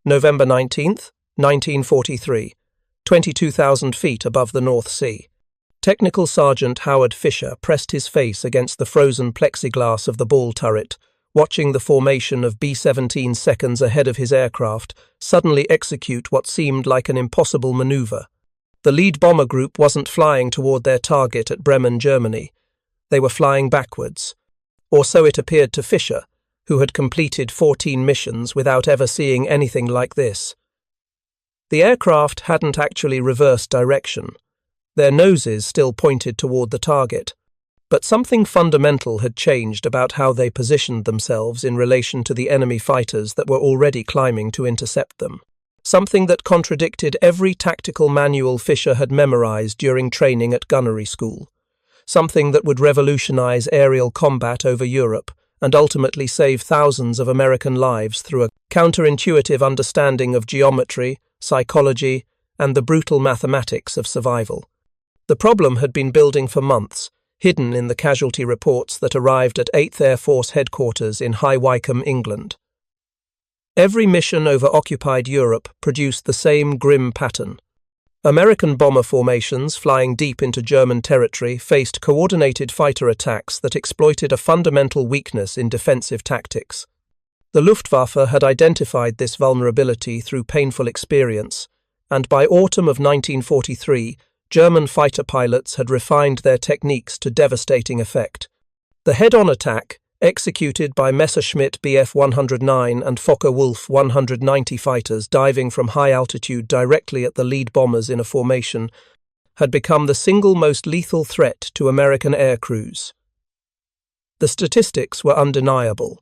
November 19th, 1943, 22,000 feet above the North Sea. Technical Sergeant Howard Fischer pressed his face against the frozen plexiglass of the ball turret, watching the formation of B-17 seconds ahead of his aircraft suddenly execute what seemed like an impossible maneuver. The lead bomber group wasn't flying toward their target at Breman, Germany. They were flying backwards. Or so it appeared to Fischer, who had completed 14 missions without ever seeing anything like this. The aircraft hadn't actually reversed direction. Their noses still pointed toward the target. But something fundamental had changed about how they positioned themselves in relation to the enemy fighters that were already climbing to intercept them. Something that contradicted every tactical manual Fischer had memorized during training at Gunnery School. Something that would revolutionize aerial combat over Europe and ultimately save thousands of American lives through a counterintuitive understanding of geometry, psychology, and the brutal mathematics of survival. The problem had been building for months, hidden in the casualty reports that arrived at 8th Air Force headquarters in High Wycombe, England. Every mission over occupied Europe produced the same grim pattern. American bomber formations flying deep into German territory faced coordinated fighter attacks that exploited a fundamental weakness in defensive tactics. The Luftwaffe had identified this vulnerability through painful experience, and by autumn of 1943, German fighter pilots had refined their techniques to devastating effect. The head-on attack, executed by Messerschmitt Bf 109 and Focke-Wulf 190 fighters diving from high altitude directly at the lead bombers in a formation, had become the single most lethal threat to American air crews. The statistics were undeniable.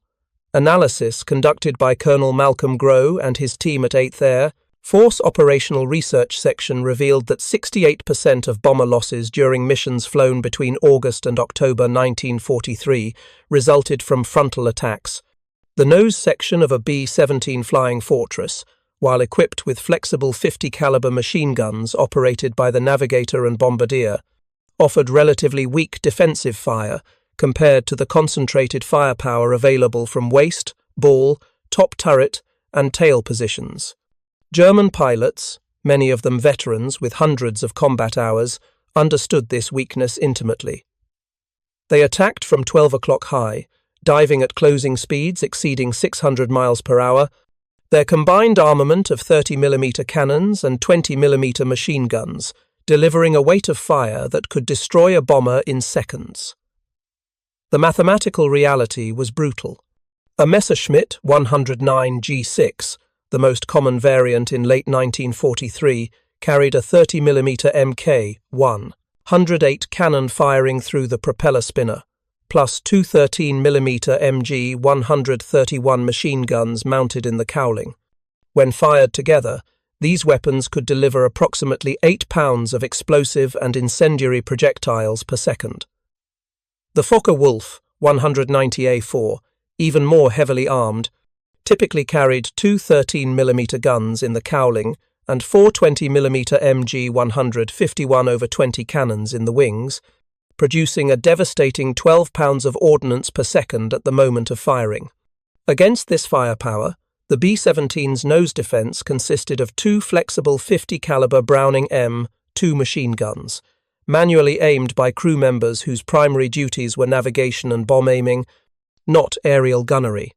Analysis conducted by Colonel Malcolm Grow and his team at 8th Air Force Operational Research Section revealed that 68% of bomber losses during missions flown between August and October 1943 resulted from frontal attacks. The nose section of a B-17 Flying Fortress, while equipped with flexible 50 caliber machine guns operated by the Navigator and Bombardier, offered relatively weak defensive fire compared to the concentrated firepower available from waist, ball, top turret, and tail positions. German pilots, many of them veterans with hundreds of combat hours, understood this weakness intimately. They attacked from 12 o'clock high, diving at closing speeds exceeding 600 miles per hour, their combined armament of 30mm cannons and 20mm machine guns, delivering a weight of fire that could destroy a bomber in seconds. The mathematical reality was brutal. A Messerschmitt 109 G6, the most common variant in late 1943, carried a 30mm Mk1 108 cannon firing through the propeller spinner, plus two 13mm Mg 131 machine guns mounted in the cowling. When fired together, these weapons could deliver approximately 8 pounds of explosive and incendiary projectiles per second. The Focke-Wulf 190A4, even more heavily armed, typically carried two 13mm guns in the cowling and four 20mm Mg 151/20 cannons in the wings, producing a devastating 12 pounds of ordnance per second at the moment of firing. Against this firepower, the B-17's nose defense consisted of two flexible 50 caliber Browning M2 machine guns, manually aimed by crew members whose primary duties were navigation and bomb aiming, not aerial gunnery.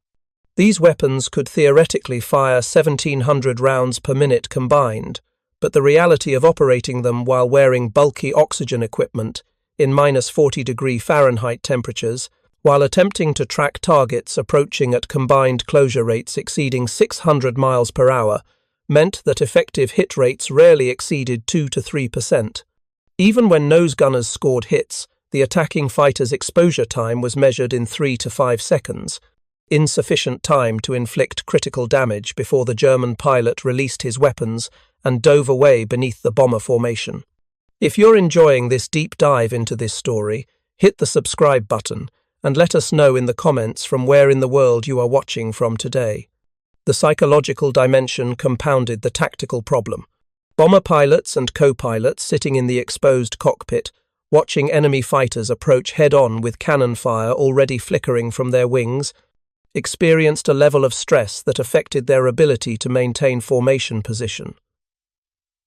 These weapons could theoretically fire 1,700 rounds per minute combined, but the reality of operating them while wearing bulky oxygen equipment in -40 Fahrenheit temperatures, while attempting to track targets approaching at combined closure rates exceeding 600 miles per hour, meant that effective hit rates rarely exceeded 2 to 3%. Even when nose gunners scored hits, the attacking fighter's exposure time was measured in 3 to 5 seconds, insufficient time to inflict critical damage before the German pilot released his weapons and dove away beneath the bomber formation. If you're enjoying this deep dive into this story, hit the subscribe button and let us know in the comments from where in the world you are watching from today. The psychological dimension compounded the tactical problem. Bomber pilots and co-pilots sitting in the exposed cockpit, watching enemy fighters approach head-on with cannon fire already flickering from their wings, experienced a level of stress that affected their ability to maintain formation position.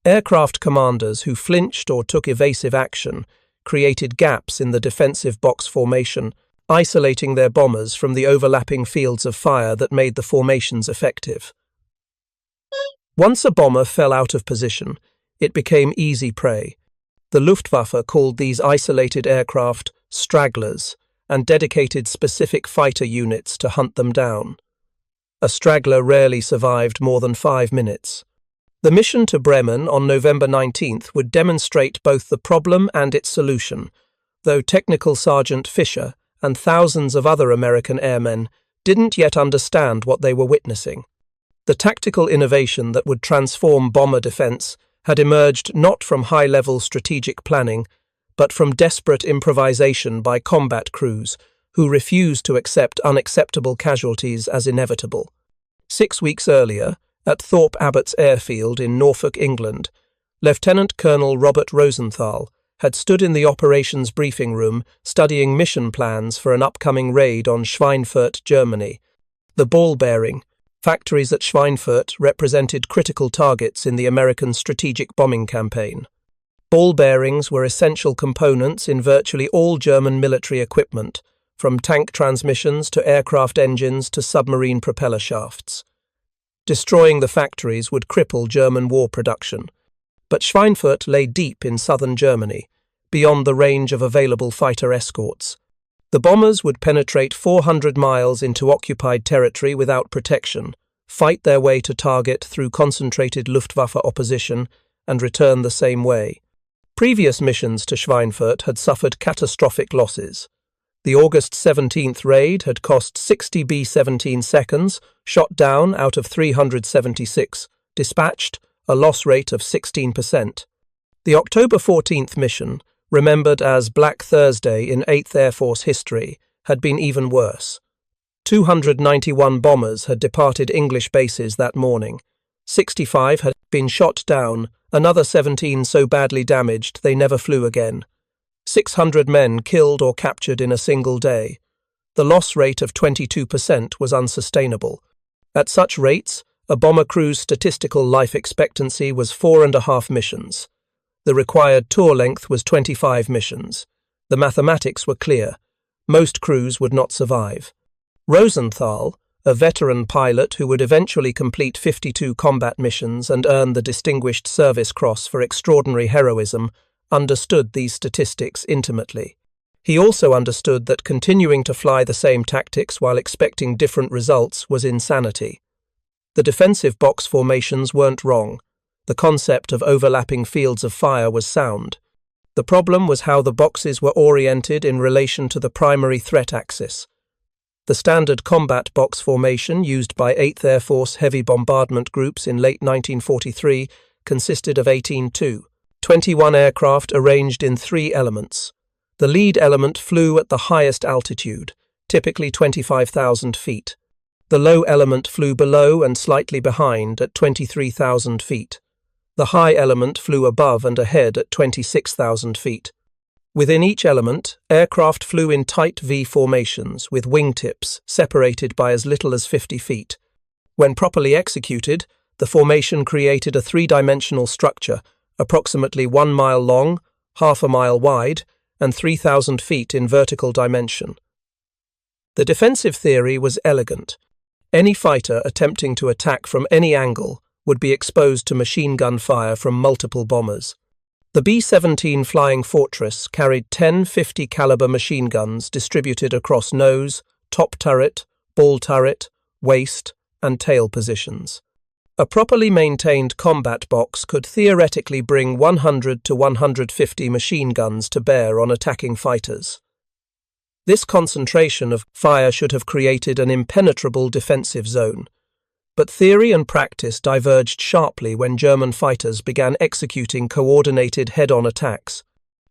Aircraft commanders who flinched or took evasive action created gaps in the defensive box formation, isolating their bombers from the overlapping fields of fire that made the formations effective. Once a bomber fell out of position, it became easy prey. The Luftwaffe called these isolated aircraft stragglers and dedicated specific fighter units to hunt them down. A straggler rarely survived more than 5 minutes. The mission to Bremen on November 19th would demonstrate both the problem and its solution, though Technical Sergeant Fischer and thousands of other American airmen didn't yet understand what they were witnessing. The tactical innovation that would transform bomber defense had emerged not from high-level strategic planning, but from desperate improvisation by combat crews who refused to accept unacceptable casualties as inevitable. 6 weeks earlier, at Thorpe Abbotts Airfield in Norfolk, England, Lieutenant Colonel Robert Rosenthal had stood in the operations briefing room studying mission plans for an upcoming raid on Schweinfurt, Germany. The ball bearing factories at Schweinfurt represented critical targets in the American strategic bombing campaign. Ball bearings were essential components in virtually all German military equipment, from tank transmissions to aircraft engines to submarine propeller shafts. Destroying the factories would cripple German war production. But Schweinfurt lay deep in southern Germany, beyond the range of available fighter escorts. The bombers would penetrate 400 miles into occupied territory without protection, fight their way to target through concentrated Luftwaffe opposition, and return the same way. Previous missions to Schweinfurt had suffered catastrophic losses. The August 17th raid had cost 60 B-17 seconds, shot down out of 376, dispatched, a loss rate of 16%. The October 14th mission, remembered as Black Thursday in 8th Air Force history, had been even worse. 291 bombers had departed English bases that morning. 65 had been shot down, another 17 so badly damaged they never flew again. 600 men killed or captured in a single day. The loss rate of 22% was unsustainable. At such rates, a bomber crew's statistical life expectancy was 4.5 missions. The required tour length was 25 missions. The mathematics were clear. Most crews would not survive. Rosenthal, a veteran pilot who would eventually complete 52 combat missions and earn the Distinguished Service Cross for extraordinary heroism, understood these statistics intimately. He also understood that continuing to fly the same tactics while expecting different results was insanity. The defensive box formations weren't wrong. The concept of overlapping fields of fire was sound. The problem was how the boxes were oriented in relation to the primary threat axis. The standard combat box formation used by 8th Air Force heavy bombardment groups in late 1943 consisted of 18-2, 21 aircraft arranged in 3 elements. The lead element flew at the highest altitude, typically 25,000 feet. The low element flew below and slightly behind at 23,000 feet. The high element flew above and ahead at 26,000 feet. Within each element, aircraft flew in tight V formations with wingtips separated by as little as 50 feet. When properly executed, the formation created a 3-dimensional structure, approximately 1 mile long, half a mile wide, and 3,000 feet in vertical dimension. The defensive theory was elegant. Any fighter attempting to attack from any angle would be exposed to machine gun fire from multiple bombers. The B-17 Flying Fortress carried 10 50 caliber machine guns distributed across nose, top turret, ball turret, waist, and tail positions. A properly maintained combat box could theoretically bring 100 to 150 machine guns to bear on attacking fighters. This concentration of fire should have created an impenetrable defensive zone. But theory and practice diverged sharply when German fighters began executing coordinated head-on attacks.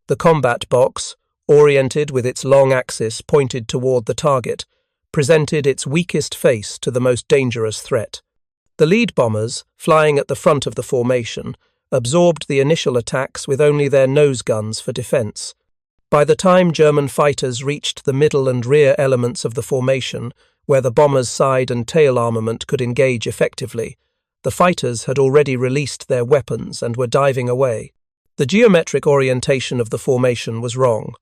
The combat box, oriented with its long axis pointed toward the target, presented its weakest face to the most dangerous threat. The lead bombers, flying at the front of the formation, absorbed the initial attacks with only their nose guns for defense. By the time German fighters reached the middle and rear elements of the formation, where the bomber's side and tail armament could engage effectively. The fighters had already released their weapons and were diving away. The geometric orientation of the formation was wrong.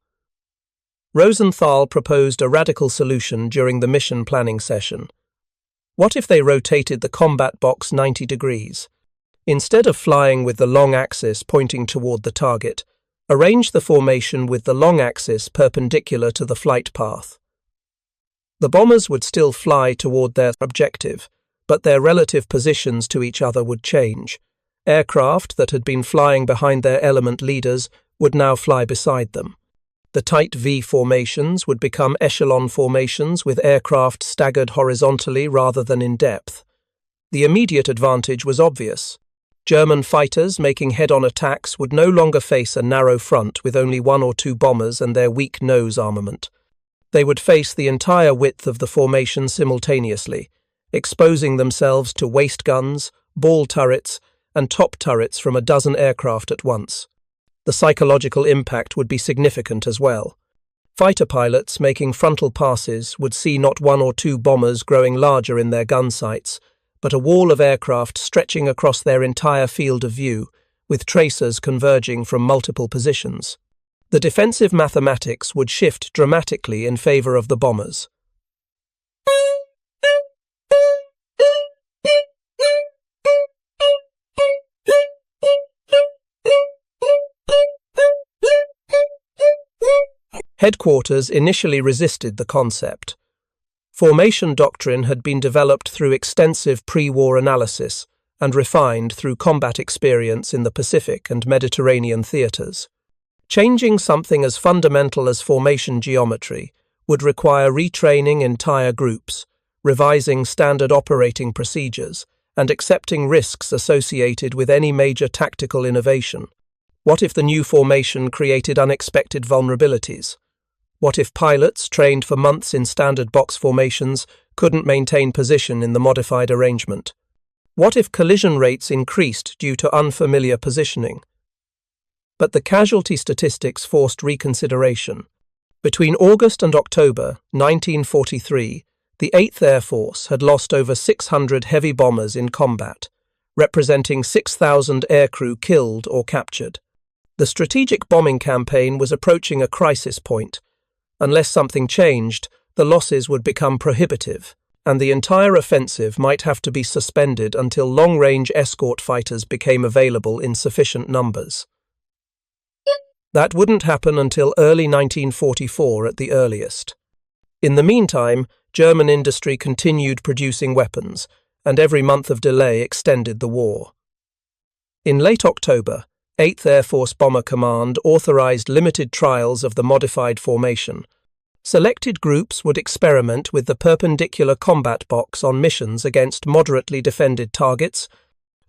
Rosenthal proposed a radical solution during the mission planning session. What if they rotated the combat box 90 degrees? Instead of flying with the long axis pointing toward the target, arrange the formation with the long axis perpendicular to the flight path. The bombers would still fly toward their objective, but their relative positions to each other would change. Aircraft that had been flying behind their element leaders would now fly beside them. The tight V formations would become echelon formations with aircraft staggered horizontally rather than in depth. The immediate advantage was obvious. German fighters making head-on attacks would no longer face a narrow front with only 1 or 2 bombers and their weak nose armament. They would face the entire width of the formation simultaneously, exposing themselves to waist guns, ball turrets, and top turrets from a dozen aircraft at once. The psychological impact would be significant as well. Fighter pilots making frontal passes would see not 1 or 2 bombers growing larger in their gun sights, but a wall of aircraft stretching across their entire field of view, with tracers converging from multiple positions. The defensive mathematics would shift dramatically in favor of the bombers. Headquarters initially resisted the concept. Formation doctrine had been developed through extensive pre-war analysis and refined through combat experience in the Pacific and Mediterranean theaters. Changing something as fundamental as formation geometry would require retraining entire groups, revising standard operating procedures, and accepting risks associated with any major tactical innovation. What if the new formation created unexpected vulnerabilities? What if pilots, trained for months in standard box formations, couldn't maintain position in the modified arrangement? What if collision rates increased due to unfamiliar positioning? But the casualty statistics forced reconsideration. Between August and October 1943, the 8th Air Force had lost over 600 heavy bombers in combat, representing 6,000 aircrew killed or captured. The strategic bombing campaign was approaching a crisis point. Unless something changed, the losses would become prohibitive, and the entire offensive might have to be suspended until long-range escort fighters became available in sufficient numbers. That wouldn't happen until early 1944 at the earliest. In the meantime, German industry continued producing weapons, and every month of delay extended the war. In late October, 8th Air Force Bomber Command authorized limited trials of the modified formation. Selected groups would experiment with the perpendicular combat box on missions against moderately defended targets,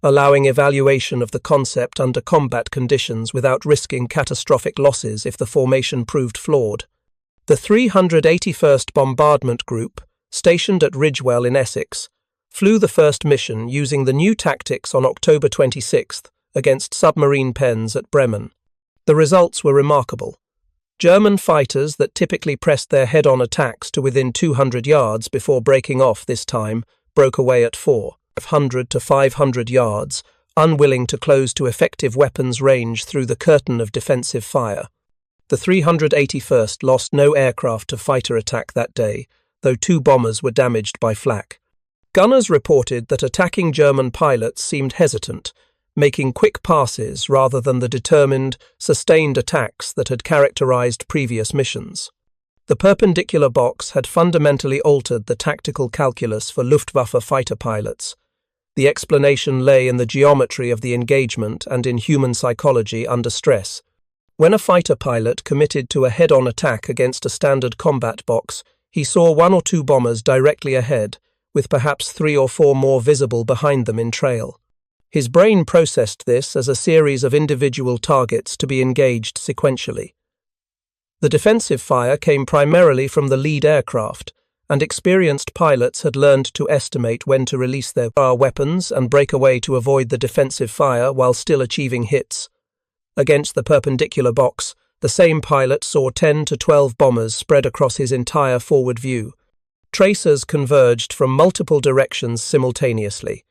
allowing evaluation of the concept under combat conditions without risking catastrophic losses if the formation proved flawed. The 381st Bombardment Group, stationed at Ridgewell in Essex, flew the first mission using the new tactics on October 26th, against submarine pens at Breman. The results were remarkable. German fighters that typically pressed their head-on attacks to within 200 yards before breaking off this time broke away at 400 to 500 yards, unwilling to close to effective weapons range through the curtain of defensive fire. The 381st lost no aircraft to fighter attack that day, though 2 bombers were damaged by flak. Gunners reported that attacking German pilots seemed hesitant, making quick passes rather than the determined, sustained attacks that had characterized previous missions. The perpendicular box had fundamentally altered the tactical calculus for Luftwaffe fighter pilots. The explanation lay in the geometry of the engagement and in human psychology under stress. When a fighter pilot committed to a head-on attack against a standard combat box, he saw 1 or 2 bombers directly ahead, with perhaps 3 or 4 more visible behind them in trail. His brain processed this as a series of individual targets to be engaged sequentially. The defensive fire came primarily from the lead aircraft, and experienced pilots had learned to estimate when to release their weapons and break away to avoid the defensive fire while still achieving hits. Against the perpendicular box, the same pilot saw 10 to 12 bombers spread across his entire forward view. Tracers converged from multiple directions simultaneously.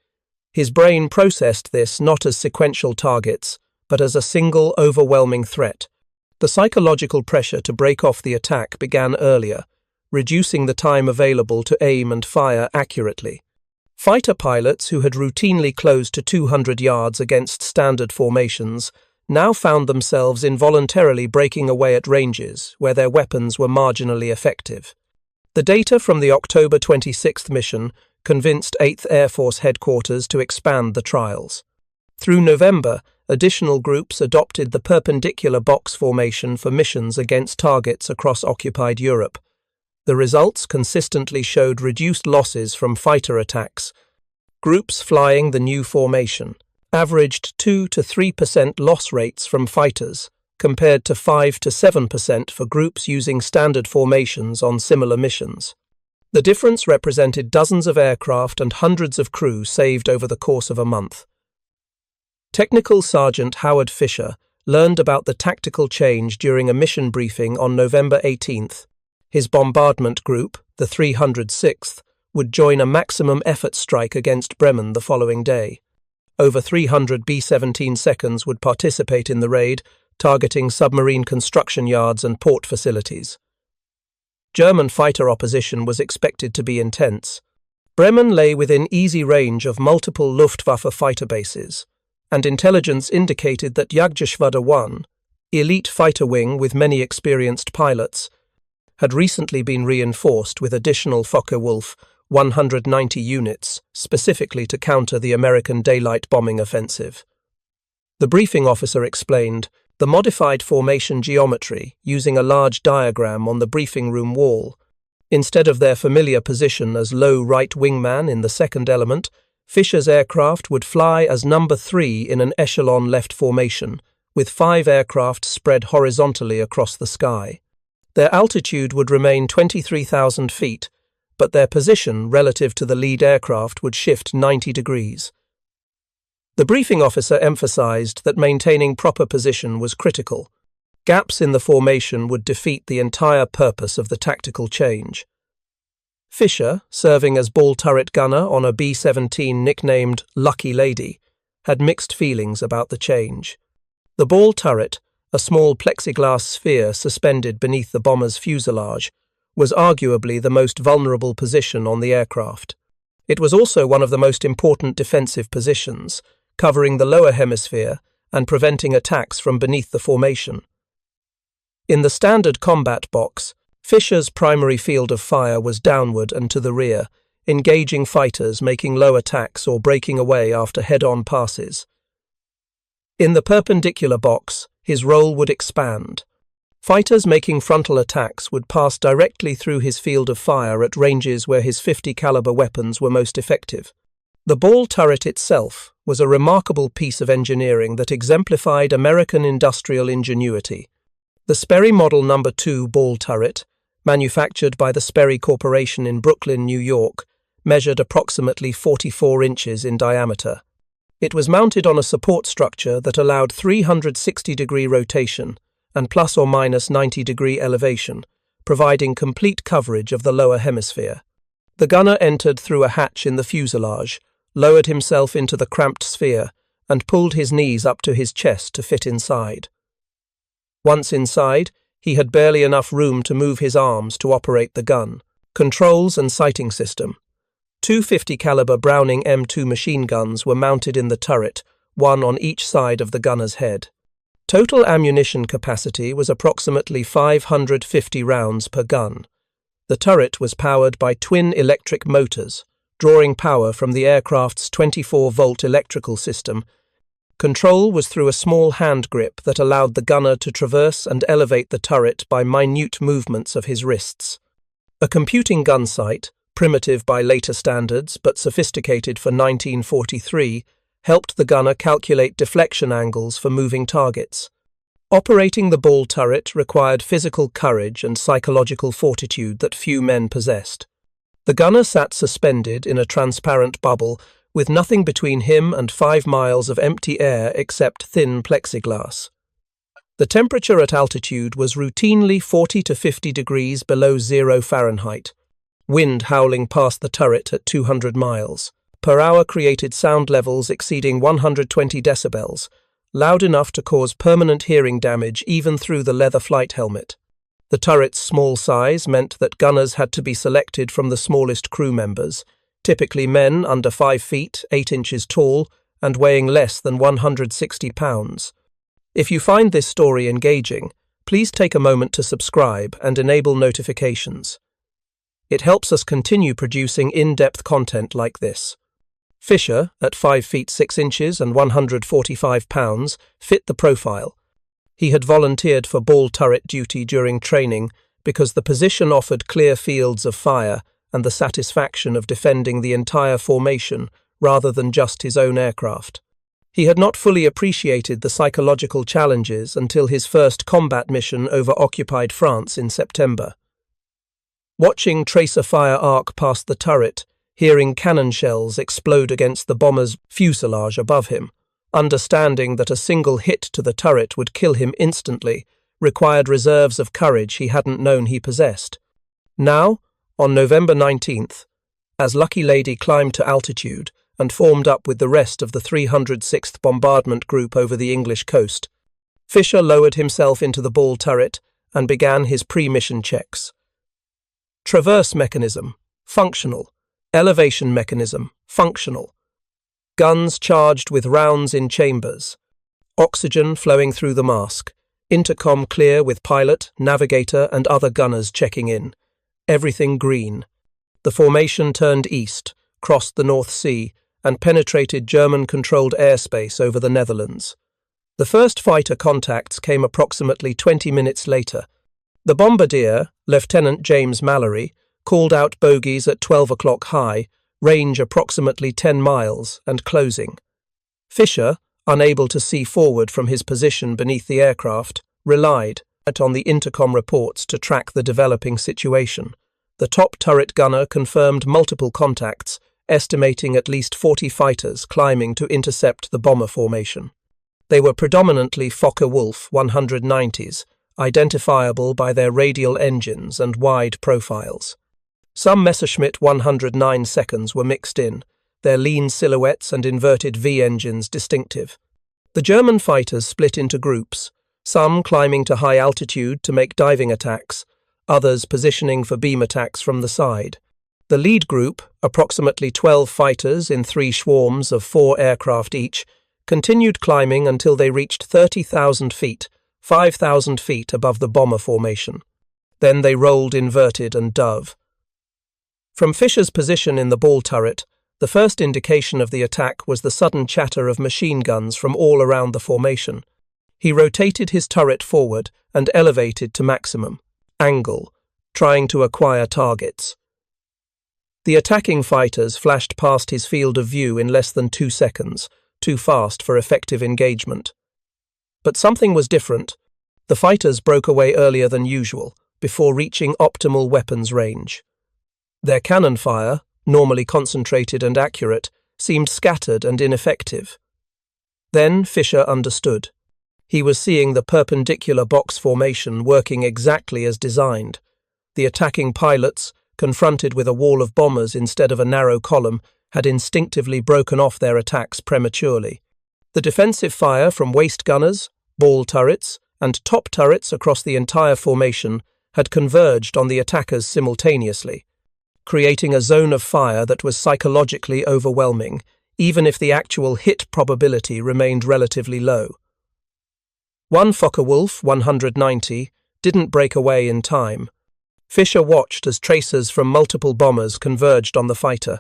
His brain processed this not as sequential targets, but as a single, overwhelming threat. The psychological pressure to break off the attack began earlier, reducing the time available to aim and fire accurately. Fighter pilots who had routinely closed to 200 yards against standard formations now found themselves involuntarily breaking away at ranges where their weapons were marginally effective. The data from the October 26th mission convinced 8th Air Force Headquarters to expand the trials. Through November, additional groups adopted the perpendicular box formation for missions against targets across occupied Europe. The results consistently showed reduced losses from fighter attacks. Groups flying the new formation averaged 2 to 3% loss rates from fighters, compared to 5 to 7% for groups using standard formations on similar missions. The difference represented dozens of aircraft and hundreds of crew saved over the course of a month. Technical Sergeant Howard Fischer learned about the tactical change during a mission briefing on November 18th. His bombardment group, the 306th, would join a maximum effort strike against Breman the following day. Over 300 B-17 seconds would participate in the raid, targeting submarine construction yards and port facilities. German fighter opposition was expected to be intense. Bremen lay within easy range of multiple Luftwaffe fighter bases, and intelligence indicated that Jagdgeschwader 1, elite fighter wing with many experienced pilots, had recently been reinforced with additional Focke-Wulf 190 units, specifically to counter the American daylight bombing offensive. The briefing officer explained the modified formation geometry using a large diagram on the briefing room wall. Instead of their familiar position as low right wingman in the second element, Fischer's aircraft would fly as number 3 in an echelon left formation, with 5 aircraft spread horizontally across the sky. Their altitude would remain 23,000 feet, but their position relative to the lead aircraft would shift 90 degrees. The briefing officer emphasized that maintaining proper position was critical. Gaps in the formation would defeat the entire purpose of the tactical change. Fischer, serving as ball turret gunner on a B-17 nicknamed Lucky Lady, had mixed feelings about the change. The ball turret, a small plexiglass sphere suspended beneath the bomber's fuselage, was arguably the most vulnerable position on the aircraft. It was also one of the most important defensive positions, covering the lower hemisphere and preventing attacks from beneath the formation. In the standard combat box, Fischer's primary field of fire was downward and to the rear, engaging fighters making low attacks or breaking away after head-on passes. In the perpendicular box, his role would expand. Fighters making frontal attacks would pass directly through his field of fire at ranges where his 50 caliber weapons were most effective. The ball turret itself was a remarkable piece of engineering that exemplified American industrial ingenuity. The Sperry Model No. 2 ball turret, manufactured by the Sperry Corporation in Brooklyn, New York, measured approximately 44 inches in diameter. It was mounted on a support structure that allowed 360-degree rotation and plus or minus 90-degree elevation, providing complete coverage of the lower hemisphere. The gunner entered through a hatch in the fuselage, lowered himself into the cramped sphere, and pulled his knees up to his chest to fit inside. Once inside, he had barely enough room to move his arms to operate the gun. Controls and sighting system. 2 50 caliber Browning M2 machine guns were mounted in the turret, one on each side of the gunner's head. Total ammunition capacity was approximately 550 rounds per gun. The turret was powered by twin electric motors, drawing power from the aircraft's 24-volt electrical system. Control was through a small hand grip that allowed the gunner to traverse and elevate the turret by minute movements of his wrists. A computing gun sight, primitive by later standards but sophisticated for 1943, helped the gunner calculate deflection angles for moving targets. Operating the ball turret required physical courage and psychological fortitude that few men possessed. The gunner sat suspended in a transparent bubble with nothing between him and 5 miles of empty air except thin plexiglass. The temperature at altitude was routinely 40 to 50 degrees below 0 Fahrenheit. Wind howling past the turret at 200 miles per hour created sound levels exceeding 120 decibels, loud enough to cause permanent hearing damage even through the leather flight helmet. The turret's small size meant that gunners had to be selected from the smallest crew members, typically men under 5 feet, 8 inches tall, and weighing less than 160 pounds. If you find this story engaging, please take a moment to subscribe and enable notifications. It helps us continue producing in-depth content like this. Fischer, at 5 feet 6 inches and 145 pounds, fit the profile. He had volunteered for ball turret duty during training because the position offered clear fields of fire and the satisfaction of defending the entire formation rather than just his own aircraft. He had not fully appreciated the psychological challenges until his first combat mission over occupied France in September. Watching tracer fire arc past the turret, hearing cannon shells explode against the bomber's fuselage above him, understanding that a single hit to the turret would kill him instantly, required reserves of courage he hadn't known he possessed. Now, on November 19th, as Lucky Lady climbed to altitude and formed up with the rest of the 306th Bombardment Group over the English coast, Fischer lowered himself into the ball turret and began his pre-mission checks. Traverse mechanism, functional. Elevation mechanism, functional. Guns charged with rounds in chambers. Oxygen flowing through the mask. Intercom clear with pilot, navigator, and other gunners checking in. Everything green. The formation turned east, crossed the North Sea, and penetrated German-controlled airspace over the Netherlands. The first fighter contacts came approximately 20 minutes later. The bombardier, Lieutenant James Mallory, called out bogies at 12 o'clock high, range approximately 10 miles, and closing. Fischer, unable to see forward from his position beneath the aircraft, relied on the intercom reports to track the developing situation. The top turret gunner confirmed multiple contacts, estimating at least 40 fighters climbing to intercept the bomber formation. They were predominantly Focke-Wulf 190s, identifiable by their radial engines and wide profiles. Some Messerschmitt 109 seconds were mixed in, their lean silhouettes and inverted V engines distinctive. The German fighters split into groups, some climbing to high altitude to make diving attacks, others positioning for beam attacks from the side. The lead group, approximately 12 fighters in 3 swarms of 4 aircraft each, continued climbing until they reached 30,000 feet, 5,000 feet above the bomber formation. Then they rolled inverted and dove. From Fischer's position in the ball turret, the first indication of the attack was the sudden chatter of machine guns from all around the formation. He rotated his turret forward and elevated to maximum angle, trying to acquire targets. The attacking fighters flashed past his field of view in less than 2 seconds, too fast for effective engagement. But something was different. The fighters broke away earlier than usual, before reaching optimal weapons range. Their cannon fire, normally concentrated and accurate, seemed scattered and ineffective. Then Fischer understood. He was seeing the perpendicular box formation working exactly as designed. The attacking pilots, confronted with a wall of bombers instead of a narrow column, had instinctively broken off their attacks prematurely. The defensive fire from waist gunners, ball turrets, and top turrets across the entire formation had converged on the attackers simultaneously, creating a zone of fire that was psychologically overwhelming, even if the actual hit probability remained relatively low. One Focke-Wulf 190 didn't break away in time. Fischer watched as tracers from multiple bombers converged on the fighter.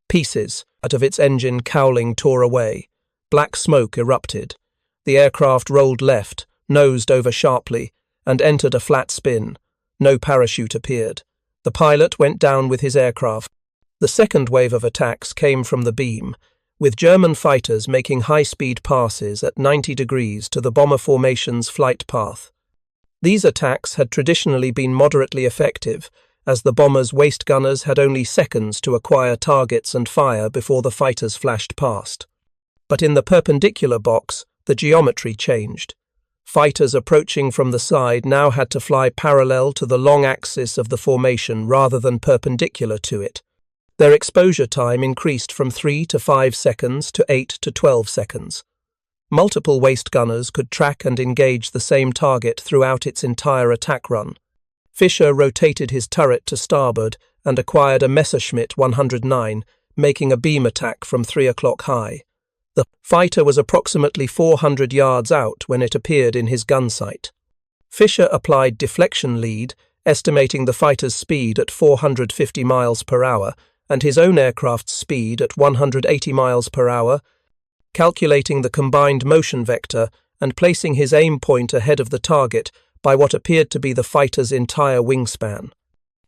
Pieces out of its engine cowling tore away. Black smoke erupted. The aircraft rolled left, nosed over sharply, and entered a flat spin. No parachute appeared. The pilot went down with his aircraft. The second wave of attacks came from the beam, with German fighters making high-speed passes at 90 degrees to the bomber formation's flight path. These attacks had traditionally been moderately effective, as the bombers' waist gunners had only seconds to acquire targets and fire before the fighters flashed past. But in the perpendicular box, the geometry changed. Fighters approaching from the side now had to fly parallel to the long axis of the formation rather than perpendicular to it. Their exposure time increased from 3 to 5 seconds to 8 to 12 seconds. Multiple waist gunners could track and engage the same target throughout its entire attack run. Fischer rotated his turret to starboard and acquired a Messerschmitt 109, making a beam attack from 3 o'clock high. The fighter was approximately 400 yards out when it appeared in his gun sight. Fischer applied deflection lead, estimating the fighter's speed at 450 miles per hour and his own aircraft's speed at 180 miles per hour, calculating the combined motion vector and placing his aim point ahead of the target by what appeared to be the fighter's entire wingspan.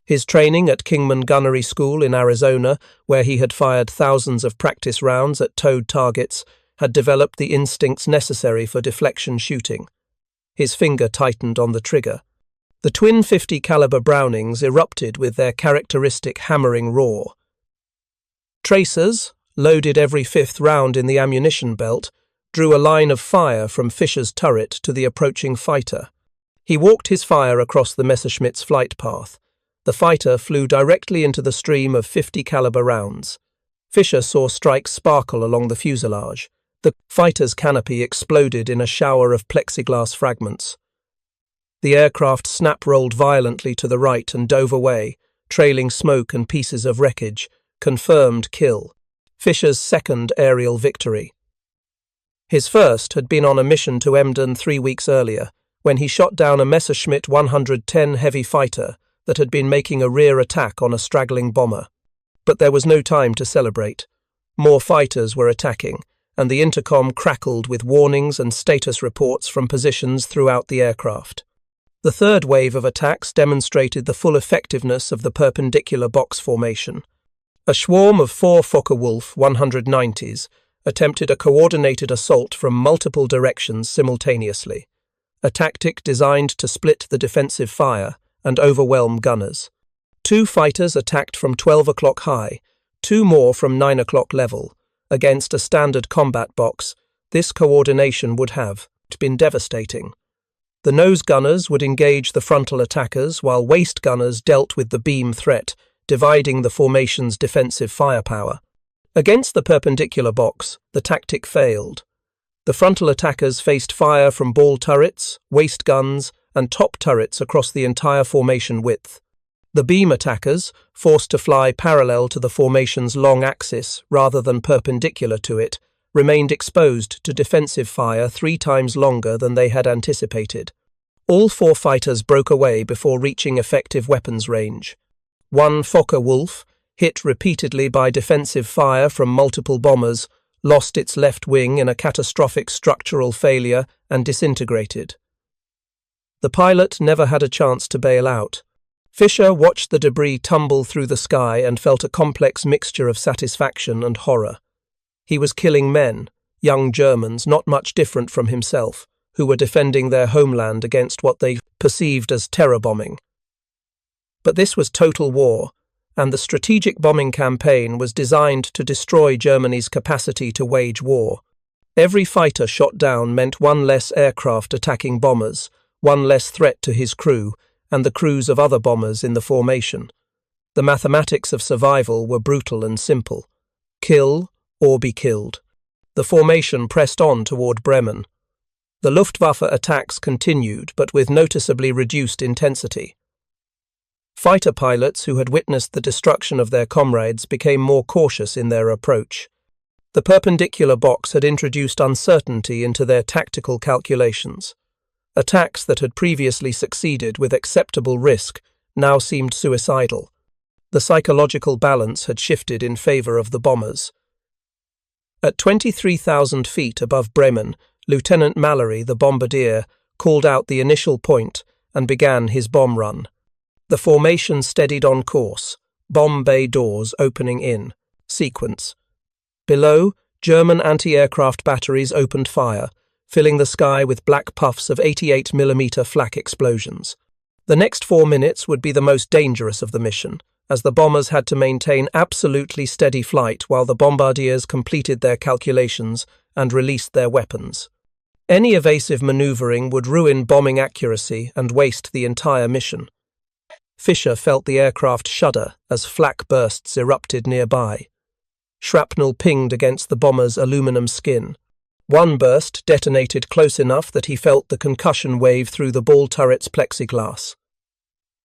His training at Kingman Gunnery School in Arizona, where he had fired thousands of practice rounds at towed targets, had developed the instincts necessary for deflection shooting. His finger tightened on the trigger. The twin .50 caliber Brownings erupted with their characteristic hammering roar. Tracers, loaded every fifth round in the ammunition belt, drew a line of fire from Fischer's turret to the approaching fighter. He walked his fire across the Messerschmitt's flight path. The fighter flew directly into the stream of .50 caliber rounds. Fischer saw strikes sparkle along the fuselage. The fighter's canopy exploded in a shower of plexiglass fragments. The aircraft snap-rolled violently to the right and dove away, trailing smoke and pieces of wreckage. Confirmed kill. Fischer's second aerial victory. His first had been on a mission to Emden 3 weeks earlier, when he shot down a Messerschmitt 110 heavy fighter that had been making a rear attack on a straggling bomber. But there was no time to celebrate. More fighters were attacking, and the intercom crackled with warnings and status reports from positions throughout the aircraft. The third wave of attacks demonstrated the full effectiveness of the perpendicular box formation. A swarm of 4 Focke-Wulf 190s attempted a coordinated assault from multiple directions simultaneously, a tactic designed to split the defensive fire and overwhelm gunners. 2 fighters attacked from 12 o'clock high, 2 more from 9 o'clock level. Against a standard combat box, this coordination would have been devastating. The nose gunners would engage the frontal attackers while waist gunners dealt with the beam threat, dividing the formation's defensive firepower. Against the perpendicular box, the tactic failed. The frontal attackers faced fire from ball turrets, waist guns, and top turrets across the entire formation width. The beam attackers, forced to fly parallel to the formation's long axis rather than perpendicular to it, remained exposed to defensive fire 3 times longer than they had anticipated. All 4 fighters broke away before reaching effective weapons range. 1 Focke-Wulf, hit repeatedly by defensive fire from multiple bombers, lost its left wing in a catastrophic structural failure and disintegrated. The pilot never had a chance to bail out. Fischer watched the debris tumble through the sky and felt a complex mixture of satisfaction and horror. He was killing men, young Germans not much different from himself, who were defending their homeland against what they perceived as terror bombing. But this was total war, and the strategic bombing campaign was designed to destroy Germany's capacity to wage war. Every fighter shot down meant 1 less aircraft attacking bombers, 1 less threat to his crew, and the crews of other bombers in the formation. The mathematics of survival were brutal and simple. Kill or be killed. The formation pressed on toward Bremen. The Luftwaffe attacks continued, but with noticeably reduced intensity. Fighter pilots who had witnessed the destruction of their comrades became more cautious in their approach. The perpendicular box had introduced uncertainty into their tactical calculations. Attacks that had previously succeeded with acceptable risk now seemed suicidal. The psychological balance had shifted in favor of the bombers. At 23,000 feet above Bremen, Lieutenant Mallory, the bombardier, called out the initial point and began his bomb run. The formation steadied on course, bomb bay doors opening in. Sequence. Below, German anti-aircraft batteries opened fire, filling the sky with black puffs of 88mm flak explosions. The next 4 minutes would be the most dangerous of the mission, as the bombers had to maintain absolutely steady flight while the bombardiers completed their calculations and released their weapons. Any evasive maneuvering would ruin bombing accuracy and waste the entire mission. Fischer felt the aircraft shudder as flak bursts erupted nearby. Shrapnel pinged against the bomber's aluminum skin. One burst detonated close enough that he felt the concussion wave through the ball turret's plexiglass.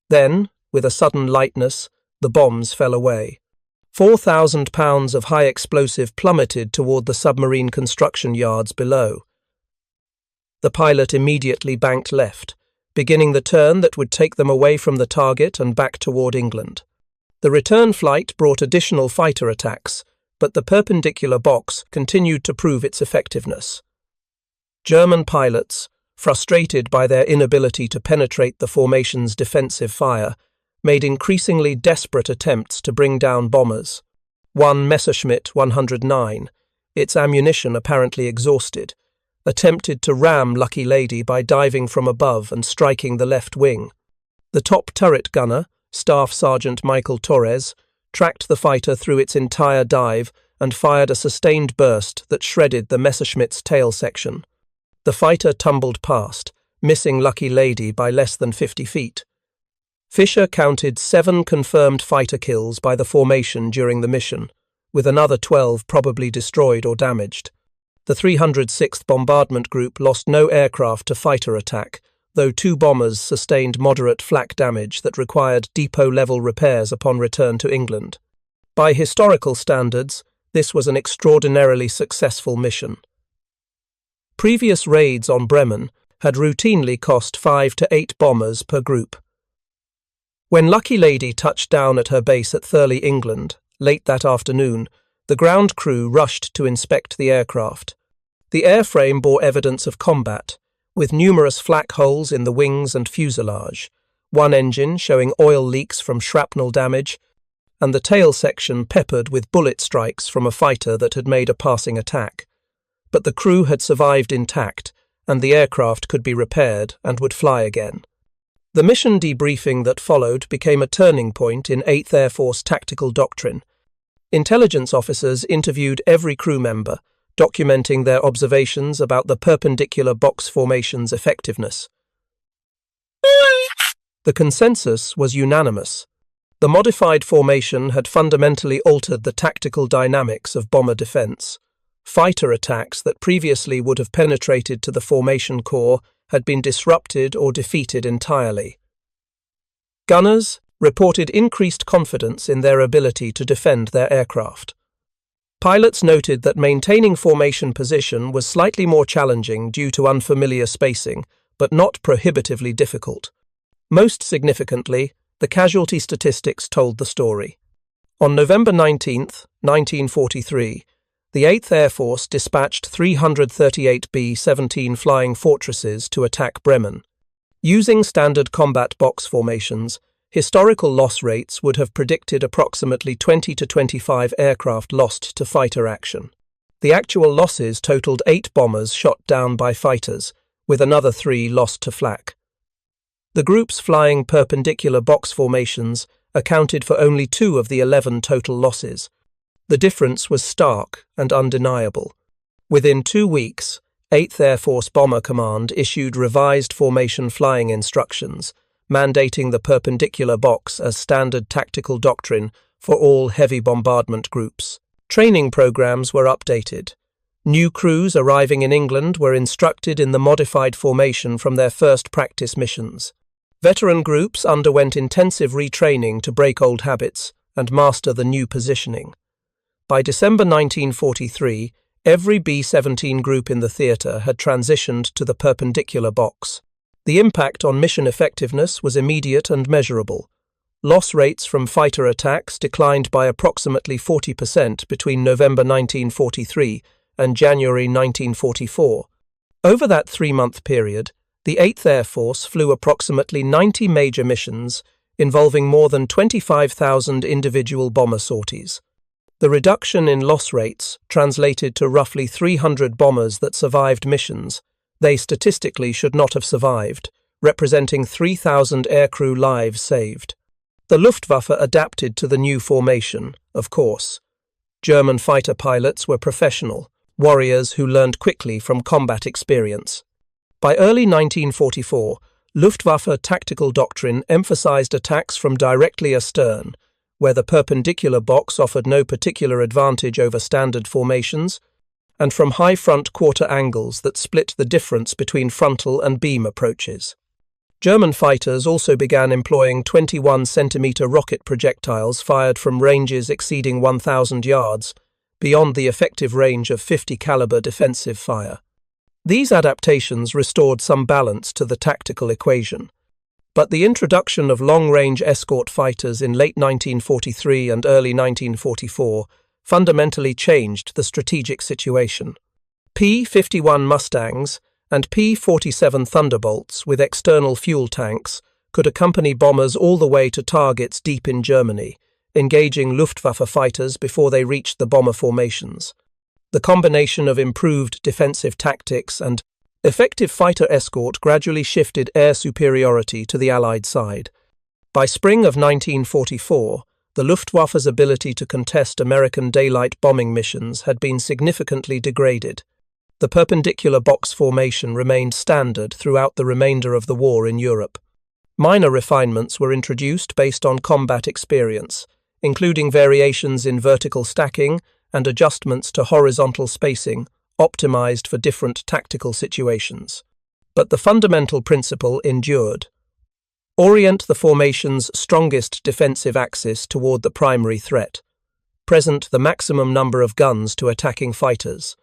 Then, with a sudden lightness, the bombs fell away. 4,000 pounds of high explosive plummeted toward the submarine construction yards below. The pilot immediately banked left, beginning the turn that would take them away from the target and back toward England. The return flight brought additional fighter attacks, but the perpendicular box continued to prove its effectiveness. German pilots, frustrated by their inability to penetrate the formation's defensive fire, made increasingly desperate attempts to bring down bombers. One Messerschmitt 109, its ammunition apparently exhausted, attempted to ram Lucky Lady by diving from above and striking the left wing. The top turret gunner, Staff Sergeant Michael Torres, tracked the fighter through its entire dive and fired a sustained burst that shredded the Messerschmitt's tail section. The fighter tumbled past, missing Lucky Lady by less than 50 feet. Fischer counted 7 confirmed fighter kills by the formation during the mission, with another 12 probably destroyed or damaged. The 306th Bombardment Group lost no aircraft to fighter attack, though 2 bombers sustained moderate flak damage that required depot-level repairs upon return to England. By historical standards, this was an extraordinarily successful mission. Previous raids on Breman had routinely cost 5 to 8 bombers per group. When Lucky Lady touched down at her base at Thurley, England, late that afternoon, the ground crew rushed to inspect the aircraft. The airframe bore evidence of combat, with numerous flak holes in the wings and fuselage, one engine showing oil leaks from shrapnel damage, and the tail section peppered with bullet strikes from a fighter that had made a passing attack. But the crew had survived intact, and the aircraft could be repaired and would fly again. The mission debriefing that followed became a turning point in 8th Air Force tactical doctrine. Intelligence officers interviewed every crew member, documenting their observations about the perpendicular box formation's effectiveness. The consensus was unanimous. The modified formation had fundamentally altered the tactical dynamics of bomber defense. Fighter attacks that previously would have penetrated to the formation core had been disrupted or defeated entirely. Gunners reported increased confidence in their ability to defend their aircraft. Pilots noted that maintaining formation position was slightly more challenging due to unfamiliar spacing, but not prohibitively difficult. Most significantly, the casualty statistics told the story. On November 19th, 1943, the 8th Air Force dispatched 338 B-17 Flying Fortresses to attack Bremen. Using standard combat box formations, historical loss rates would have predicted approximately 20 to 25 aircraft lost to fighter action. The actual losses totaled 8 bombers shot down by fighters, with another 3 lost to flak. The groups flying perpendicular box formations accounted for only 2 of the 11 total losses. The difference was stark and undeniable. Within 2 weeks, 8th Air Force Bomber Command issued revised formation flying instructions, mandating the perpendicular box as standard tactical doctrine for all heavy bombardment groups. Training programs were updated. New crews arriving in England were instructed in the modified formation from their first practice missions. Veteran groups underwent intensive retraining to break old habits and master the new positioning. By December 1943, every B-17 group in the theatre had transitioned to the perpendicular box. The impact on mission effectiveness was immediate and measurable. Loss rates from fighter attacks declined by approximately 40% between November 1943 and January 1944. Over that 3-month period, the 8th Air Force flew approximately 90 major missions involving more than 25,000 individual bomber sorties. The reduction in loss rates translated to roughly 300 bombers that survived missions they statistically should not have survived, representing 3,000 aircrew lives saved. The Luftwaffe adapted to the new formation, of course. German fighter pilots were professional, warriors who learned quickly from combat experience. By early 1944, Luftwaffe tactical doctrine emphasized attacks from directly astern, where the perpendicular box offered no particular advantage over standard formations, and from high front quarter angles that split the difference between frontal and beam approaches. German fighters also began employing 21-centimeter rocket projectiles fired from ranges exceeding 1,000 yards, beyond the effective range of 50 caliber defensive fire. These adaptations restored some balance to the tactical equation. But the introduction of long-range escort fighters in late 1943 and early 1944 fundamentally changed the strategic situation. P-51 Mustangs and P-47 Thunderbolts with external fuel tanks could accompany bombers all the way to targets deep in Germany, engaging Luftwaffe fighters before they reached the bomber formations. The combination of improved defensive tactics and effective fighter escort gradually shifted air superiority to the Allied side. By spring of 1944, the Luftwaffe's ability to contest American daylight bombing missions had been significantly degraded. The perpendicular box formation remained standard throughout the remainder of the war in Europe. Minor refinements were introduced based on combat experience, including variations in vertical stacking and adjustments to horizontal spacing, optimized for different tactical situations. But the fundamental principle endured. Orient the formation's strongest defensive axis toward the primary threat. Present the maximum number of guns to attacking fighters.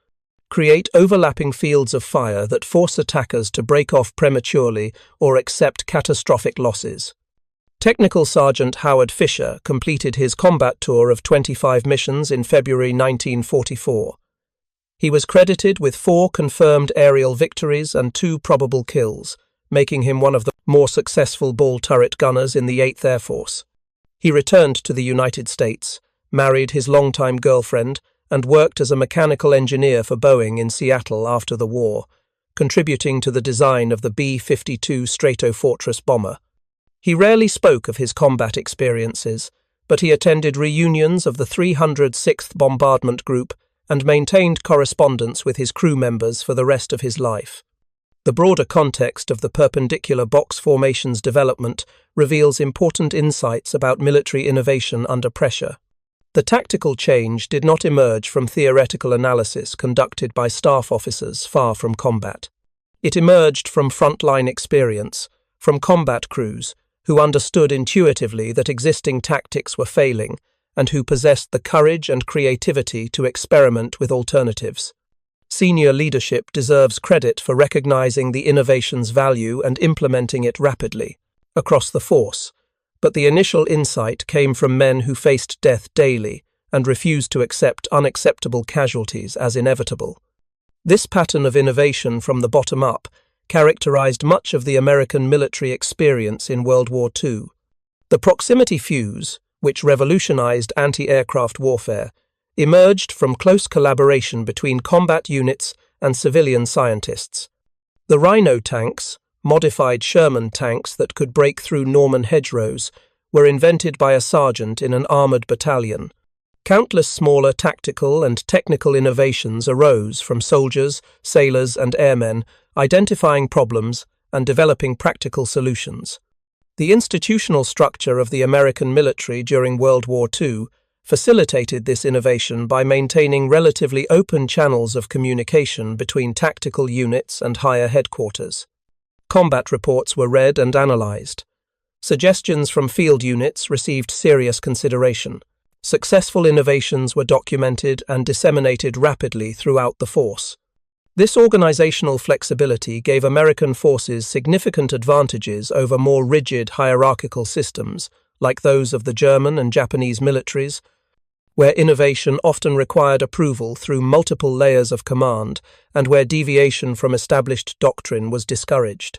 Create overlapping fields of fire that force attackers to break off prematurely or accept catastrophic losses. Technical Sergeant Howard Fischer completed his combat tour of 25 missions in February 1944. He was credited with 4 confirmed aerial victories and 2 probable kills, making him one of the more successful ball turret gunners in the 8th Air Force. He returned to the United States, married his longtime girlfriend, and worked as a mechanical engineer for Boeing in Seattle after the war, contributing to the design of the B-52 Stratofortress bomber. He rarely spoke of his combat experiences, but he attended reunions of the 306th Bombardment Group and maintained correspondence with his crew members for the rest of his life. The broader context of the perpendicular box formation's development reveals important insights about military innovation under pressure. The tactical change did not emerge from theoretical analysis conducted by staff officers far from combat. It emerged from frontline experience, from combat crews who understood intuitively that existing tactics were failing and who possessed the courage and creativity to experiment with alternatives. Senior leadership deserves credit for recognizing the innovation's value and implementing it rapidly, across the force. But the initial insight came from men who faced death daily and refused to accept unacceptable casualties as inevitable. This pattern of innovation from the bottom up characterized much of the American military experience in World War II. The proximity fuse, which revolutionized anti-aircraft warfare, emerged from close collaboration between combat units and civilian scientists. The Rhino tanks, modified Sherman tanks that could break through Norman hedgerows, were invented by a sergeant in an armored battalion. Countless smaller tactical and technical innovations arose from soldiers, sailors, and airmen identifying problems and developing practical solutions. The institutional structure of the American military during World War II facilitated this innovation by maintaining relatively open channels of communication between tactical units and higher headquarters. Combat reports were read and analyzed. Suggestions from field units received serious consideration. Successful innovations were documented and disseminated rapidly throughout the force. This organizational flexibility gave American forces significant advantages over more rigid hierarchical systems, like those of the German and Japanese militaries, where innovation often required approval through multiple layers of command and where deviation from established doctrine was discouraged.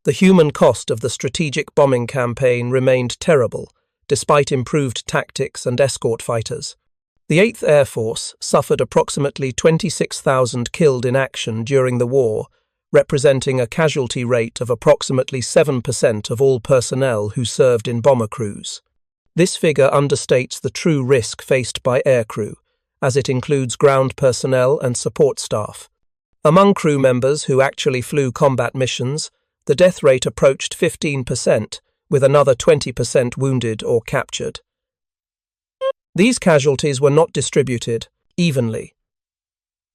The human cost of the strategic bombing campaign remained terrible, despite improved tactics and escort fighters. The 8th Air Force suffered approximately 26,000 killed in action during the war, representing a casualty rate of approximately 7% of all personnel who served in bomber crews. This figure understates the true risk faced by aircrew, as it includes ground personnel and support staff. Among crew members who actually flew combat missions, the death rate approached 15%, with another 20% wounded or captured. These casualties were not distributed evenly.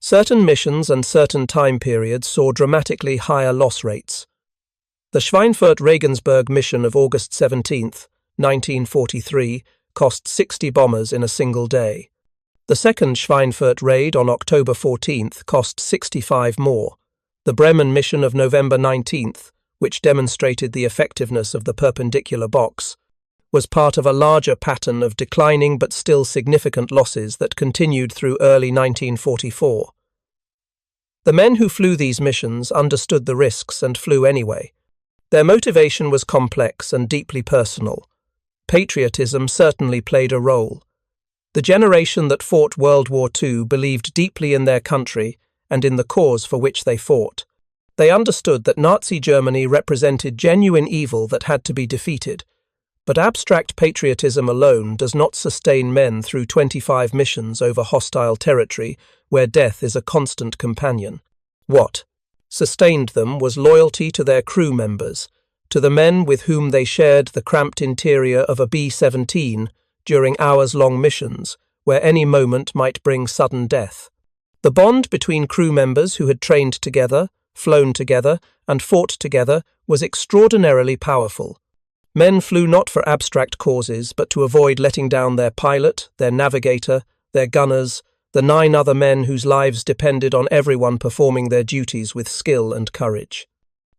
Certain missions and certain time periods saw dramatically higher loss rates. The Schweinfurt-Regensburg mission of August 17, 1943, cost 60 bombers in a single day. The second Schweinfurt raid on October 14th cost 65 more. The Breman mission of November 19th, which demonstrated the effectiveness of the perpendicular box, was part of a larger pattern of declining but still significant losses that continued through early 1944. The men who flew these missions understood the risks and flew anyway. Their motivation was complex and deeply personal. Patriotism certainly played a role. The generation that fought World War II believed deeply in their country and in the cause for which they fought. They understood that Nazi Germany represented genuine evil that had to be defeated. But abstract patriotism alone does not sustain men through 25 missions over hostile territory where death is a constant companion. What sustained them was loyalty to their crew members, to the men with whom they shared the cramped interior of a B-17 during hours-long missions where any moment might bring sudden death. The bond between crew members who had trained together, flown together, and fought together was extraordinarily powerful. Men flew not for abstract causes, but to avoid letting down their pilot, their navigator, their gunners, the 9 other men whose lives depended on everyone performing their duties with skill and courage.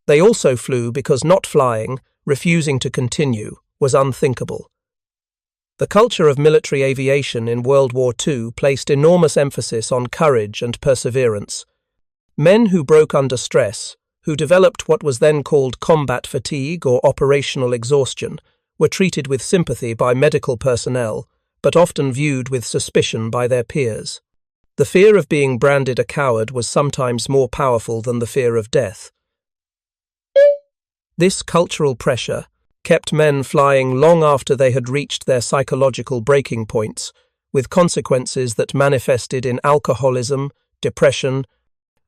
They also flew because not flying, refusing to continue, was unthinkable. The culture of military aviation in World War II placed enormous emphasis on courage and perseverance. Men who broke under stress, who developed what was then called combat fatigue or operational exhaustion, were treated with sympathy by medical personnel, but often viewed with suspicion by their peers. The fear of being branded a coward was sometimes more powerful than the fear of death. This cultural pressure kept men flying long after they had reached their psychological breaking points, with consequences that manifested in alcoholism, depression,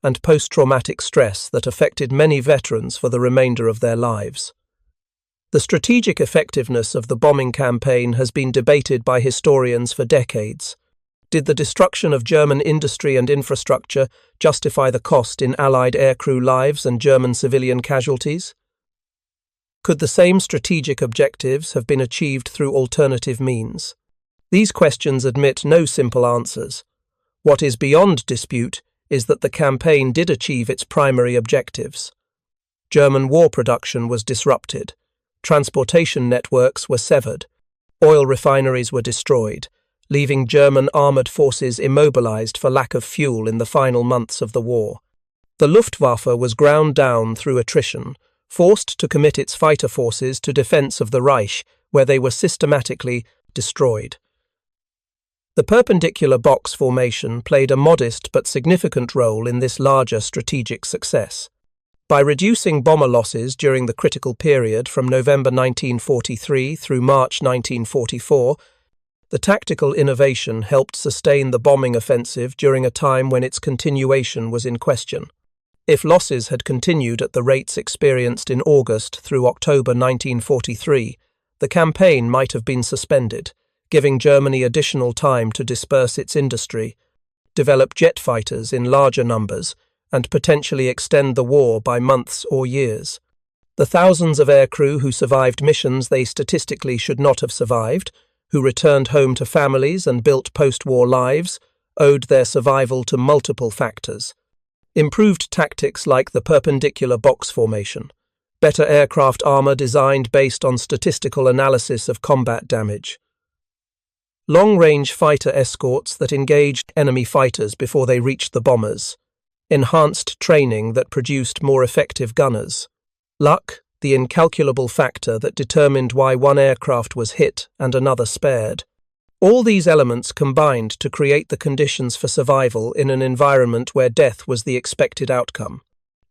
and post-traumatic stress that affected many veterans for the remainder of their lives. The strategic effectiveness of the bombing campaign has been debated by historians for decades. Did the destruction of German industry and infrastructure justify the cost in Allied aircrew lives and German civilian casualties? Could the same strategic objectives have been achieved through alternative means? These questions admit no simple answers. What is beyond dispute is that the campaign did achieve its primary objectives. German war production was disrupted. Transportation networks were severed. Oil refineries were destroyed, leaving German armoured forces immobilized for lack of fuel in the final months of the war. The Luftwaffe was ground down through attrition, forced to commit its fighter forces to defence of the Reich, where they were systematically destroyed. The perpendicular box formation played a modest but significant role in this larger strategic success. By reducing bomber losses during the critical period from November 1943 through March 1944, the tactical innovation helped sustain the bombing offensive during a time when its continuation was in question. If losses had continued at the rates experienced in August through October 1943, the campaign might have been suspended, giving Germany additional time to disperse its industry, develop jet fighters in larger numbers, and potentially extend the war by months or years. The thousands of aircrew who survived missions they statistically should not have survived, who returned home to families and built post-war lives, owed their survival to multiple factors. Improved tactics like the perpendicular box formation, better aircraft armour designed based on statistical analysis of combat damage, long-range fighter escorts that engaged enemy fighters before they reached the bombers, enhanced training that produced more effective gunners, luck, the incalculable factor that determined why one aircraft was hit and another spared. All these elements combined to create the conditions for survival in an environment where death was the expected outcome.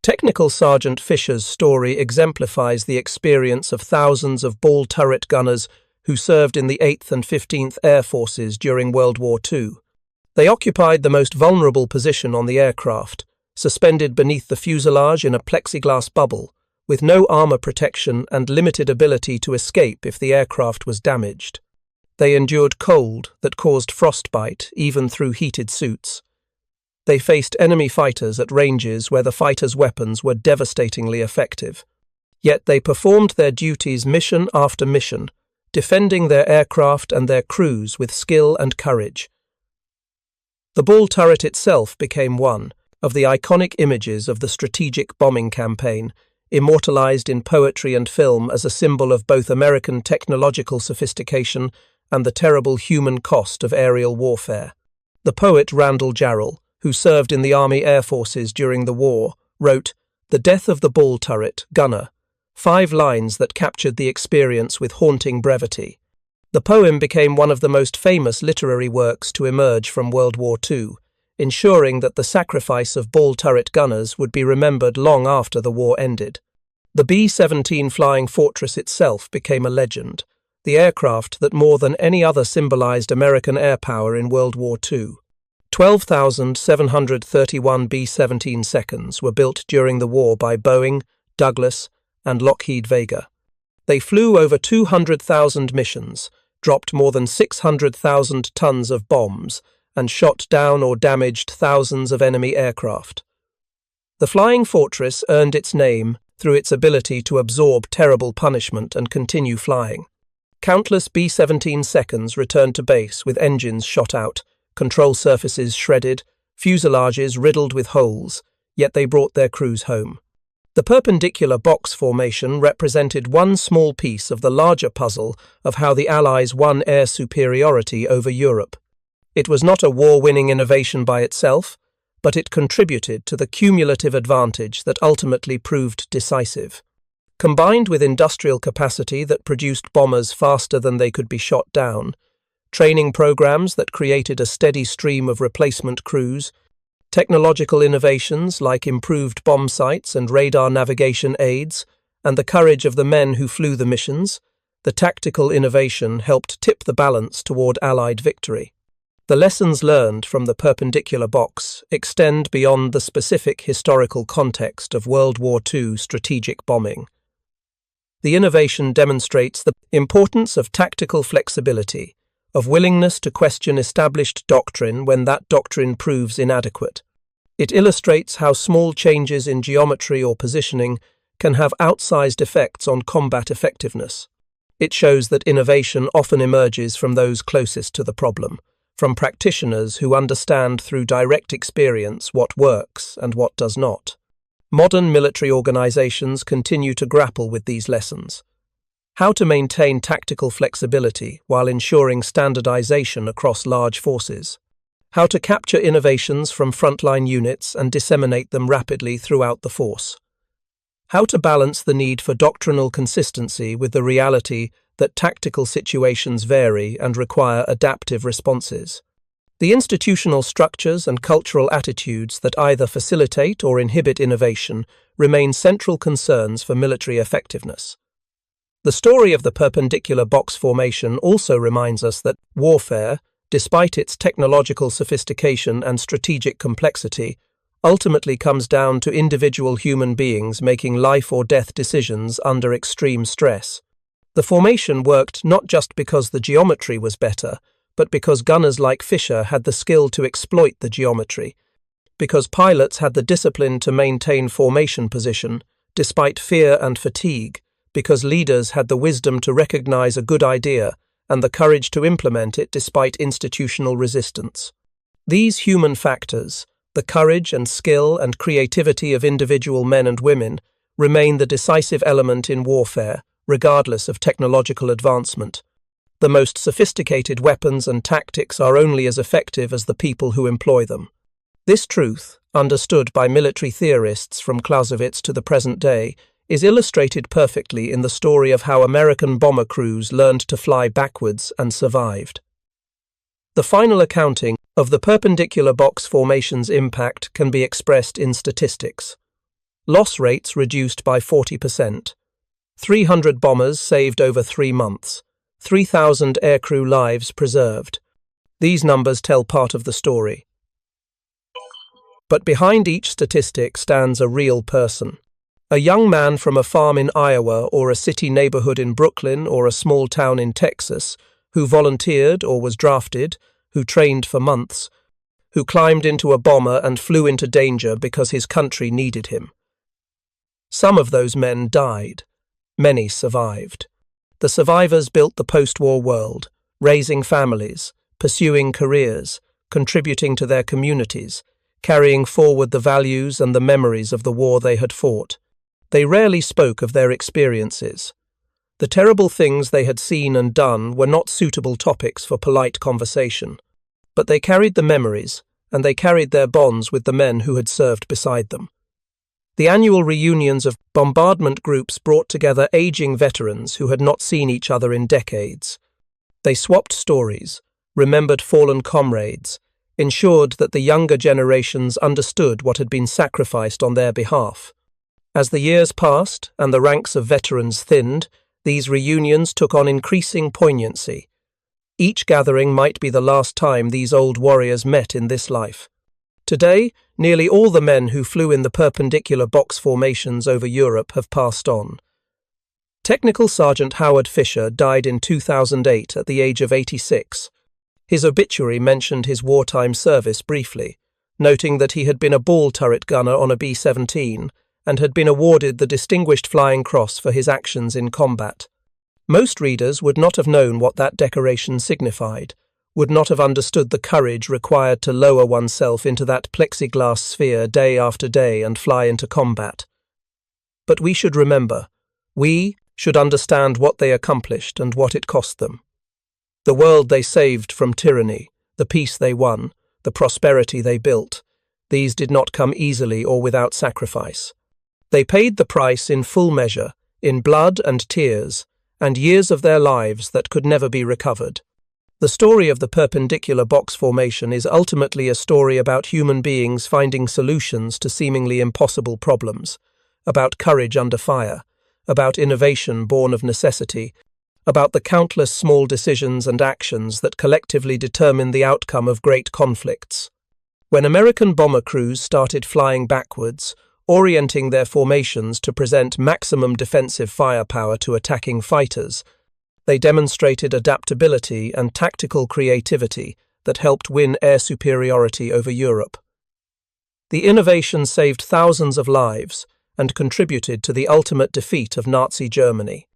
Technical Sergeant Fischer's story exemplifies the experience of thousands of ball turret gunners who served in the 8th and 15th Air Forces during World War II. They occupied the most vulnerable position on the aircraft, suspended beneath the fuselage in a plexiglass bubble, with no armor protection and limited ability to escape if the aircraft was damaged. They endured cold that caused frostbite even through heated suits. They faced enemy fighters at ranges where the fighters' weapons were devastatingly effective. Yet they performed their duties mission after mission, defending their aircraft and their crews with skill and courage. The Bull turret itself became one of the iconic images of the strategic bombing campaign, immortalized in poetry and film as a symbol of both American technological sophistication and the terrible human cost of aerial warfare. The poet Randall Jarrell, who served in the Army Air Forces during the war, wrote, "The death of the Bull turret, gunner," 5 lines that captured the experience with haunting brevity. The poem became one of the most famous literary works to emerge from World War II, ensuring that the sacrifice of Bull turret gunners would be remembered long after the war ended. The B-17 Flying Fortress itself became a legend, the aircraft that more than any other symbolized American air power in World War II. 12,731 B-17 seconds were built during the war by Boeing, Douglas, and Lockheed Vega. They flew over 200,000 missions, dropped more than 600,000 tons of bombs, and shot down or damaged thousands of enemy aircraft. The Flying Fortress earned its name through its ability to absorb terrible punishment and continue flying. Countless B-17 seconds returned to base with engines shot out, control surfaces shredded, fuselages riddled with holes, yet they brought their crews home. The perpendicular box formation represented one small piece of the larger puzzle of how the Allies won air superiority over Europe. It was not a war-winning innovation by itself, but it contributed to the cumulative advantage that ultimately proved decisive. Combined with industrial capacity that produced bombers faster than they could be shot down, training programs that created a steady stream of replacement crews, technological innovations like improved bomb sights and radar navigation aids, and the courage of the men who flew the missions, the tactical innovation helped tip the balance toward Allied victory. The lessons learned from the perpendicular box extend beyond the specific historical context of World War II strategic bombing. The innovation demonstrates the importance of tactical flexibility, of willingness to question established doctrine when that doctrine proves inadequate. It illustrates how small changes in geometry or positioning can have outsized effects on combat effectiveness. It shows that innovation often emerges from those closest to the problem, from practitioners who understand through direct experience what works and what does not. Modern military organizations continue to grapple with these lessons. How to maintain tactical flexibility while ensuring standardization across large forces. How to capture innovations from frontline units and disseminate them rapidly throughout the force. How to balance the need for doctrinal consistency with the reality that tactical situations vary and require adaptive responses. The institutional structures and cultural attitudes that either facilitate or inhibit innovation remain central concerns for military effectiveness. The story of the perpendicular box formation also reminds us that warfare, despite its technological sophistication and strategic complexity, ultimately comes down to individual human beings making life or death decisions under extreme stress. The formation worked not just because the geometry was better, but because gunners like Fischer had the skill to exploit the geometry, because pilots had the discipline to maintain formation position despite fear and fatigue, because leaders had the wisdom to recognize a good idea and the courage to implement it despite institutional resistance. These human factors, the courage and skill and creativity of individual men and women, remain the decisive element in warfare, regardless of technological advancement. The most sophisticated weapons and tactics are only as effective as the people who employ them. This truth, understood by military theorists from Clausewitz to the present day, is illustrated perfectly in the story of how American bomber crews learned to fly backwards and survived. The final accounting of the perpendicular box formation's impact can be expressed in statistics. Loss rates reduced by 40%. 300 bombers saved over 3 months. 3,000 aircrew lives preserved. These numbers tell part of the story. But behind each statistic stands a real person. A young man from a farm in Iowa or a city neighborhood in Brooklyn or a small town in Texas who volunteered or was drafted, who trained for months, who climbed into a bomber and flew into danger because his country needed him. Some of those men died. Many survived. The survivors built the post-war world, raising families, pursuing careers, contributing to their communities, carrying forward the values and the memories of the war they had fought. They rarely spoke of their experiences. The terrible things they had seen and done were not suitable topics for polite conversation, but they carried the memories, and they carried their bonds with the men who had served beside them. The annual reunions of bombardment groups brought together aging veterans who had not seen each other in decades. They swapped stories, remembered fallen comrades, ensured that the younger generations understood what had been sacrificed on their behalf. As the years passed and the ranks of veterans thinned, these reunions took on increasing poignancy. Each gathering might be the last time these old warriors met in this life. Today, nearly all the men who flew in the perpendicular box formations over Europe have passed on. Technical Sergeant Howard Fischer died in 2008 at the age of 86. His obituary mentioned his wartime service briefly, noting that he had been a ball turret gunner on a B-17 and had been awarded the Distinguished Flying Cross for his actions in combat. Most readers would not have known what that decoration signified, would not have understood the courage required to lower oneself into that plexiglass sphere day after day and fly into combat. But we should remember, we should understand what they accomplished and what it cost them. The world they saved from tyranny, the peace they won, the prosperity they built, these did not come easily or without sacrifice. They paid the price in full measure, in blood and tears, and years of their lives that could never be recovered. The story of the perpendicular box formation is ultimately a story about human beings finding solutions to seemingly impossible problems, about courage under fire, about innovation born of necessity, about the countless small decisions and actions that collectively determine the outcome of great conflicts. When American bomber crews started flying backwards, orienting their formations to present maximum defensive firepower to attacking fighters, they demonstrated adaptability and tactical creativity that helped win air superiority over Europe. The innovation saved thousands of lives and contributed to the ultimate defeat of Nazi Germany.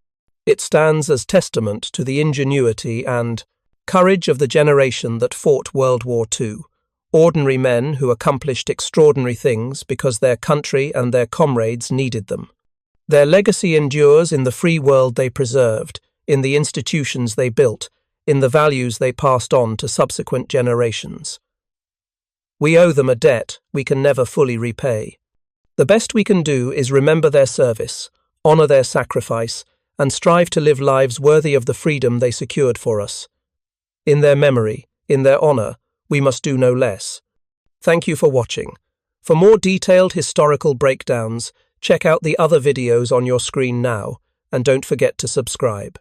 It stands as testament to the ingenuity and courage of the generation that fought World War II, ordinary men who accomplished extraordinary things because their country and their comrades needed them. Their legacy endures in the free world they preserved, in the institutions they built, in the values they passed on to subsequent generations. We owe them a debt we can never fully repay. The best we can do is remember their service, honor their sacrifice, and strive to live lives worthy of the freedom they secured for us. In their memory, in their honor, we must do no less. Thank you for watching. For more detailed historical breakdowns, check out the other videos on your screen now, and don't forget to subscribe.